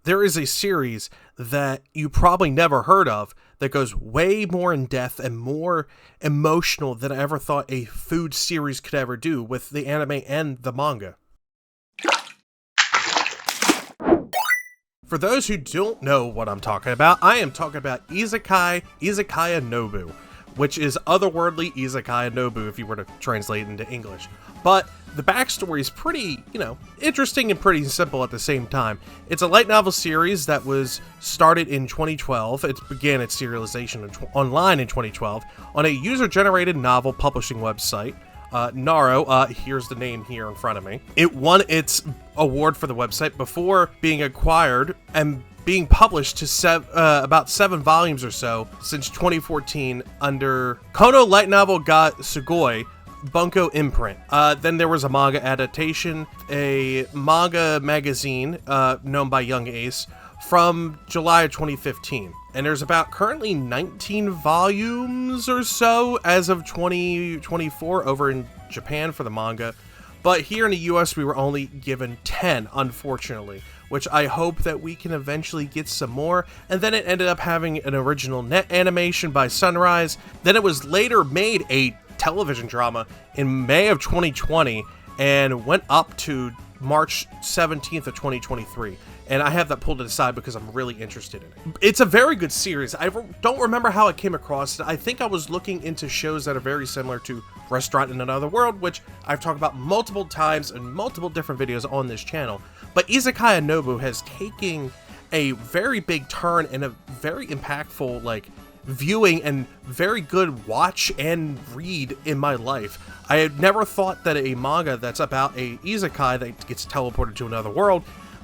There is a series that you probably never heard of that goes way more in depth and more emotional than I ever thought a food series could ever do with the anime and the manga. For those who don't know what I'm talking about, I am talking about Izakaya Nobu, which is otherworldly Izakaya Nobu if you were to translate into English. But the backstory is pretty, interesting and pretty simple at the same time. It's a light novel series that was started in 2012. It began its serialization online in 2012 on a user-generated novel publishing website. Naro, here's the name here in front of me. It won its award for the website before being acquired and being published to about 7 volumes or so since 2014 under Kono Light Novel ga Sugoi Bunko imprint. Then there was a manga adaptation, a manga magazine known by Young Ace from July of 2015. And there's about currently 19 volumes or so as of 2024 over in Japan for the manga. But here in the US, we were only given 10, unfortunately, which I hope that we can eventually get some more. And then it ended up having an original net animation by Sunrise. Then it was later made a television drama in May of 2020 and went up to March 17th of 2023. And I have that pulled to the side because I'm really interested in it. It's a very good series. I don't remember how I came across it. I think I was looking into shows that are very similar to Restaurant in Another World, which I've talked about multiple times in multiple different videos on this channel. But Izakaya Nobu has taken a very big turn and a very impactful, viewing and very good watch and read in my life. I had never thought that a manga that's about a isekai that gets teleported to another world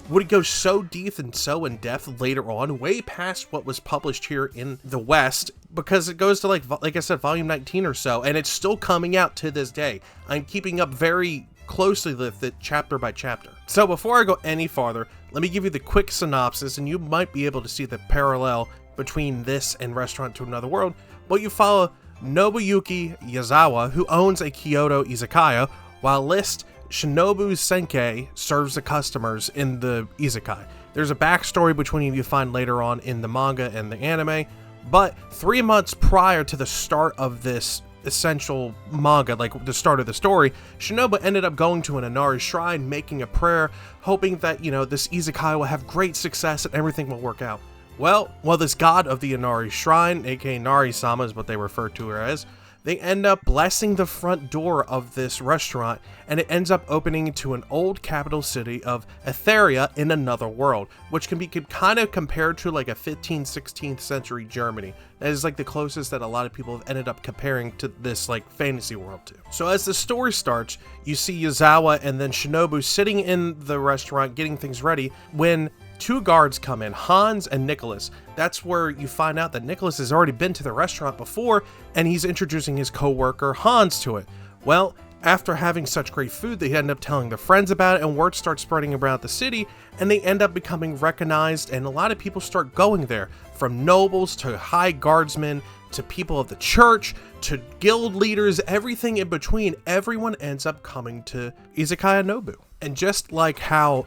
would go so deep and so in depth later on, way past what was published here in the West, because it goes to like I said, volume 19 or so, and it's still coming out to this day. I'm keeping up very closely with it chapter by chapter. So before I go any farther, let me give you the quick synopsis, and you might be able to see the parallel between this and Restaurant to Another World. But you follow Nobuyuki Yazawa, who owns a Kyoto izakaya, while List Shinobu Senkei serves the customers in the isekai. There's a backstory between you find later on in the manga and the anime, but 3 months prior to the start of this essential manga, like the start of the story, Shinobu ended up going to an Inari shrine, making a prayer, hoping that, this isekai will have great success and everything will work out. Well, this god of the Inari shrine, aka Nari-sama is what they refer to her as, they end up blessing the front door of this restaurant, and it ends up opening to an old capital city of Etheria in another world, which can be kind of compared to like a 15th, 16th century Germany. That is like the closest that a lot of people have ended up comparing to this fantasy world to. So as the story starts, you see Yazawa and then Shinobu sitting in the restaurant getting things ready when 2 guards come in, Hans and Nicholas. That's where you find out that Nicholas has already been to the restaurant before, and he's introducing his co-worker Hans to it. Well, after having such great food, they end up telling their friends about it, and word starts spreading around the city, and they end up becoming recognized, and a lot of people start going there, from nobles to high guardsmen, to people of the church, to guild leaders, everything in between. Everyone ends up coming to Izakaya Nobu. And just like how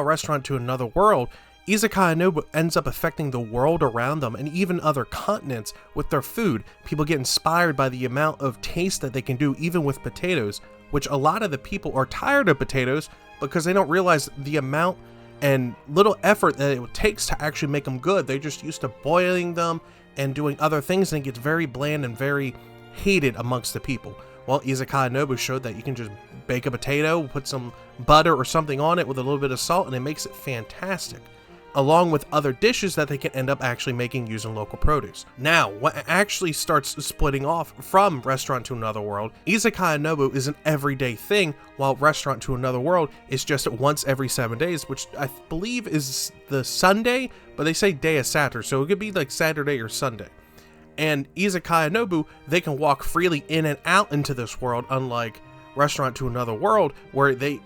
Restaurant to Another World, Izakaya Nobu ends up affecting the world around them and even other continents with their food. People get inspired by the amount of taste that they can do even with potatoes, which a lot of the people are tired of potatoes because they don't realize the amount and little effort that it takes to actually make them good. They're just used to boiling them and doing other things, and it gets very bland and very hated amongst the people. Well, Izakaya Nobu showed that you can just bake a potato, put some butter or something on it with a little bit of salt, and it makes it fantastic, along with other dishes that they can end up actually making using local produce. Now, what actually starts splitting off from Restaurant to Another World, Izakaya Nobu is an everyday thing, while Restaurant to Another World is just once every 7 days, which I believe is the Sunday, but they say day of Saturn, so it could be like Saturday or Sunday. And Izakaya Nobu, they can walk freely in and out into this world, unlike Restaurant to Another World, where they,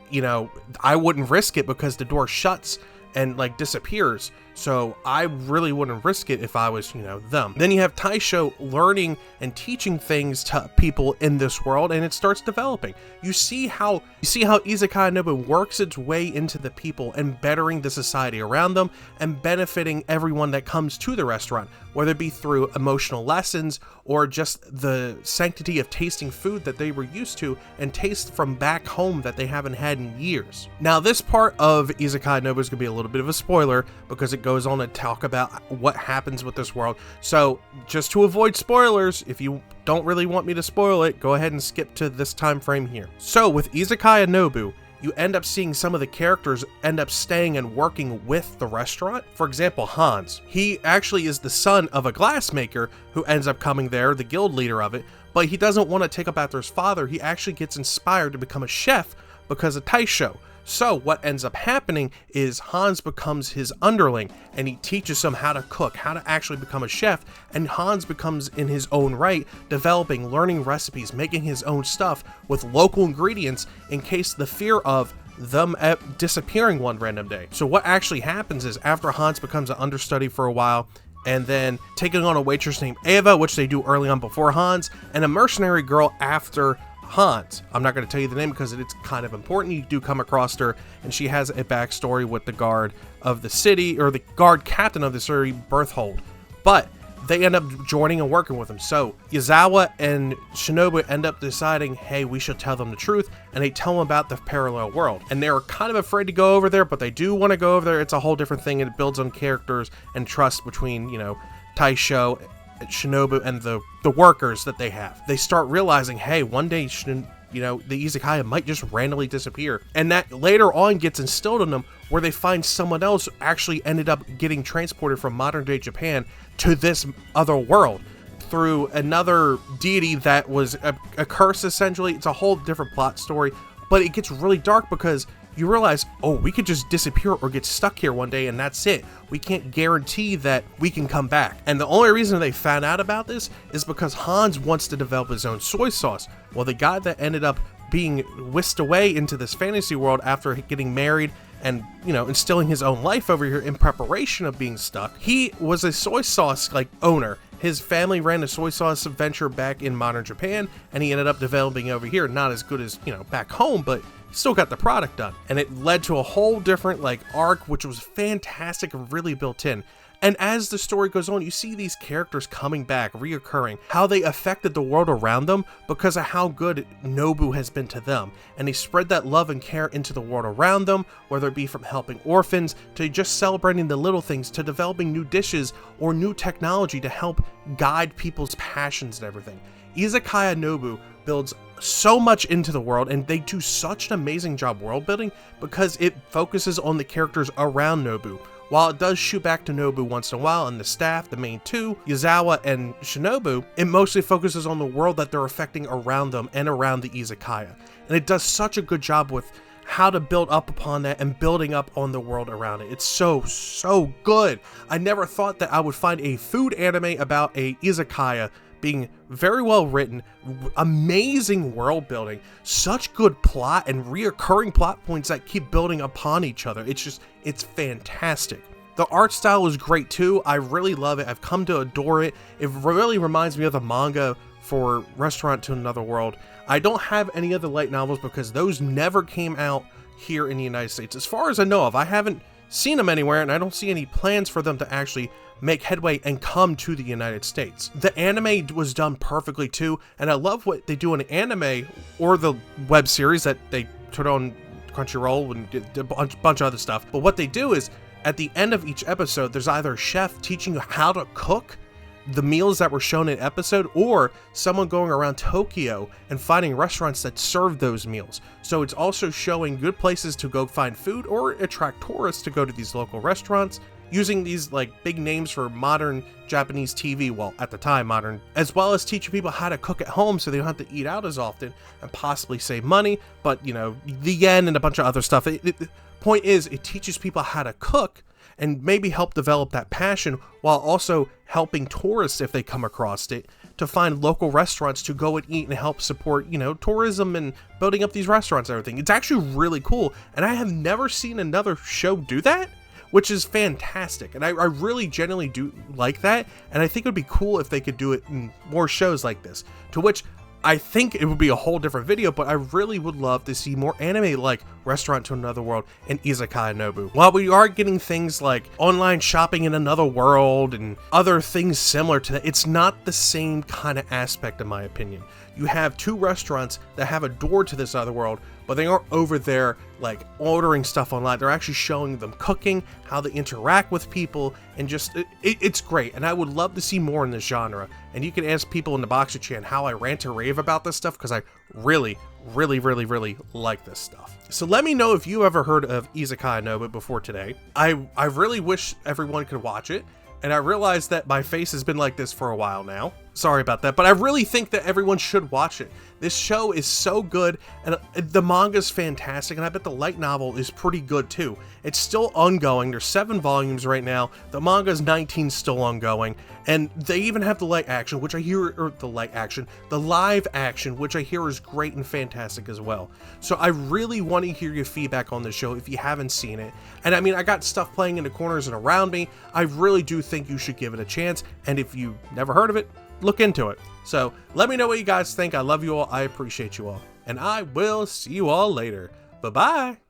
I wouldn't risk it because the door shuts and like disappears. So I really wouldn't risk it if I was, them. Then you have Taisho learning and teaching things to people in this world, and it starts developing. You see how Izakaya Nobu works its way into the people and bettering the society around them and benefiting everyone that comes to the restaurant, whether it be through emotional lessons or just the sanctity of tasting food that they were used to and taste from back home that they haven't had in years. Now, this part of Izakaya Nobu is going to be a little bit of a spoiler because it goes on to talk about what happens with this world. So just to avoid spoilers, if you don't really want me to spoil it, go ahead and skip to this time frame here. So with Izakaya Nobu, you end up seeing some of the characters end up staying and working with the restaurant. For example, Hans. He actually is the son of a glassmaker who ends up coming there, the guild leader of it, but he doesn't want to take up after his father. He actually gets inspired to become a chef because of Taisho. So what ends up happening is Hans becomes his underling and he teaches him how to cook, how to actually become a chef, and Hans becomes in his own right, developing, learning recipes, making his own stuff with local ingredients in case the fear of them disappearing one random day. So what actually happens is after Hans becomes an understudy for a while, and then taking on a waitress named Eva, which they do early on before Hans, and a mercenary girl after Hans. I'm not going to tell you the name because it's kind of important. You do come across her, and she has a backstory with the guard of the city, or the guard captain of the city, Berthold. But they end up joining and working with him. So Yazawa and Shinobu end up deciding, hey, we should tell them the truth, and they tell them about the parallel world. And they're kind of afraid to go over there, but they do want to go over there. It's a whole different thing, and it builds on characters and trust between, Taisho, Shinobu, and the workers that they have. They start realizing, hey, one day, the Izakaya might just randomly disappear. And that later on gets instilled in them, where they find someone else actually ended up getting transported from modern day Japan to this other world through another deity that was a curse, essentially. It's a whole different plot story, but it gets really dark because you realize, oh, we could just disappear or get stuck here one day and that's it. We can't guarantee that we can come back. And the only reason they found out about this is because Hans wants to develop his own soy sauce. Well, the guy that ended up being whisked away into this fantasy world after getting married and, instilling his own life over here in preparation of being stuck, he was a soy sauce owner. His family ran a soy sauce venture back in modern Japan, and he ended up developing over here. Not as good as, back home, but still got the product done. And it led to a whole different arc, which was fantastic and really built in. And as the story goes on, you see these characters coming back, reoccurring, how they affected the world around them because of how good Nobu has been to them. And they spread that love and care into the world around them, whether it be from helping orphans, to just celebrating the little things, to developing new dishes or new technology to help guide people's passions and everything. Izakaya Nobu builds so much into the world, and they do such an amazing job world building because it focuses on the characters around Nobu. While it does shoot back to Nobu once in a while and the staff, the main two, Yazawa and Shinobu, it mostly focuses on the world that they're affecting around them and around the Izakaya. And it does such a good job with how to build up upon that and building up on the world around it. It's so good. I never thought that I would find a food anime about a Izakaya being very well written, amazing world building, such good plot and reoccurring plot points that keep building upon each other. It's fantastic. The art style is great too. I really love it. I've come to adore it. It really reminds me of the manga for Restaurant to Another World. I don't have any other light novels because those never came out here in the United States. As far as I know of, I haven't seen them anywhere, and I don't see any plans for them to actually make headway and come to the United States. The anime was done perfectly too, and I love what they do in anime or the web series that they put on Crunchyroll and did a bunch of other stuff. But what they do is, at the end of each episode, there's either a chef teaching you how to cook the meals that were shown in episode, or someone going around Tokyo and finding restaurants that serve those meals. So it's also showing good places to go find food or attract tourists to go to these local restaurants, using these big names for modern Japanese TV, well, at the time modern, as well as teaching people how to cook at home so they don't have to eat out as often and possibly save money, but the yen and a bunch of other stuff. The point is, it teaches people how to cook and maybe help develop that passion while also helping tourists, if they come across it, to find local restaurants to go and eat and help support, tourism and building up these restaurants and everything. It's actually really cool, and I have never seen another show do that, which is fantastic. And I really genuinely do like that. And I think it would be cool if they could do it in more shows like this, to which I think it would be a whole different video, but I really would love to see more anime like Restaurant to Another World and Izakaya Nobu. While we are getting things like online shopping in another world and other things similar to that, it's not the same kind of aspect in my opinion. You have two restaurants that have a door to this other world, but they aren't over there like ordering stuff online. They're actually showing them cooking, how they interact with people, and just it's great. And I would love to see more in this genre. And you can ask people in the Boxer Chan how I rant or rave about this stuff, because I really like this stuff. So let me know if you ever heard of Izakaya Nobu before today. I really wish everyone could watch it. And I realize that my face has been like this for a while now. Sorry about that, but I really think that everyone should watch it. This show is so good, and the manga's fantastic, and I bet the light novel is pretty good too. It's still ongoing. There's 7 volumes right now. The manga's 19 still ongoing, and they even have the live action, which I hear, the live action, which I hear is great and fantastic as well. So I really want to hear your feedback on the show if you haven't seen it. And I mean, I got stuff playing in the corners and around me. I really do think you should give it a chance, and if you never heard of it, look into it. So let me know what you guys think. I love you all. I appreciate you all. And I will see you all later. Bye-bye.